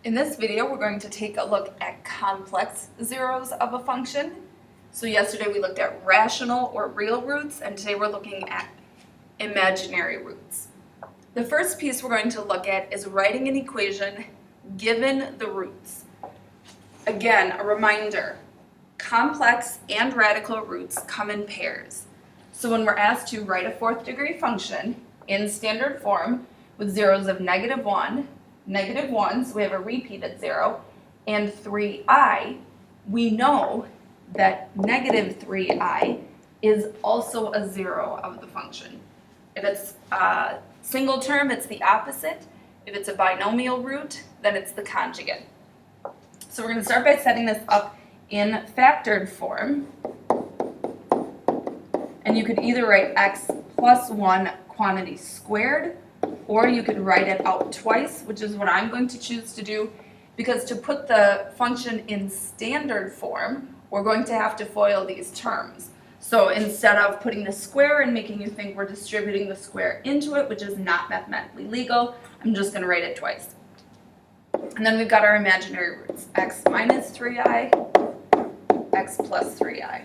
In this video, we're going to take a look at complex zeros of a function. So yesterday we looked at rational or real roots, and today we're looking at imaginary roots. The first piece we're going to look at is writing an equation given the roots. Again, a reminder, complex and radical roots come in pairs. So when we're asked to write a fourth degree function in standard form with zeros of -1, -1, so we have a repeated zero, and 3i, we know that -3i is also a zero of the function. If it's a single term, it's the opposite. If it's a binomial root, then it's the conjugate. So we're going to start by setting this up in factored form. And you could either write x plus 1 quantity squared, or you could write it out twice, which is what I'm going to choose to do, because to put the function in standard form, we're going to have to FOIL these terms. So instead of putting the square and making you think we're distributing the square into it, which is not mathematically legal, I'm just going to write it twice. And then we've got our imaginary roots, x minus 3i, x plus 3i.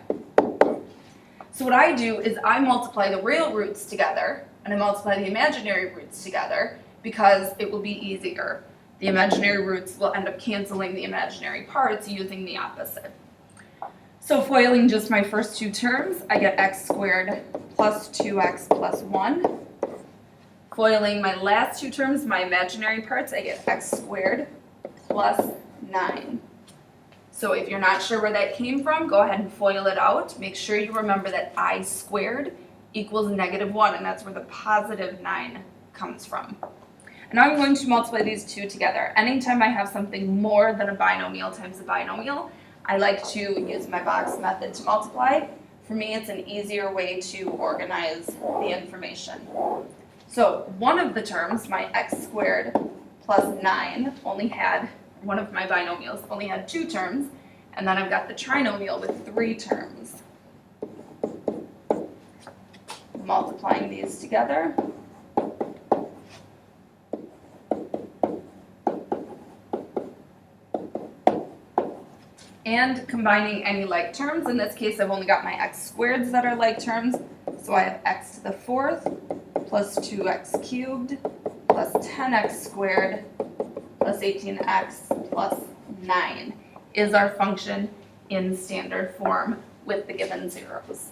So what I do is I multiply the real roots together, and I multiply the imaginary roots together because it will be easier. The imaginary roots will end up canceling the imaginary parts using the opposite. So foiling just my first two terms, I get x squared plus 2x plus 1. Foiling my last two terms, my imaginary parts, I get x squared plus 9. So if you're not sure where that came from, go ahead and FOIL it out. Make sure you remember that I squared equals -1, and that's where the positive 9 comes from. And now I'm going to multiply these two together. Anytime I have something more than a binomial times a binomial, I like to use my box method to multiply. For me, it's an easier way to organize the information. So one of the terms, my x squared plus 9, only had, one of my binomials only had 2 terms, and then I've got the trinomial with 3 terms. Multiplying these together. And combining any like terms. In this case, I've only got my x squareds that are like terms. So I have x to the 4th plus 2x cubed plus 10x squared plus 18x plus 9 is our function in standard form with the given zeros.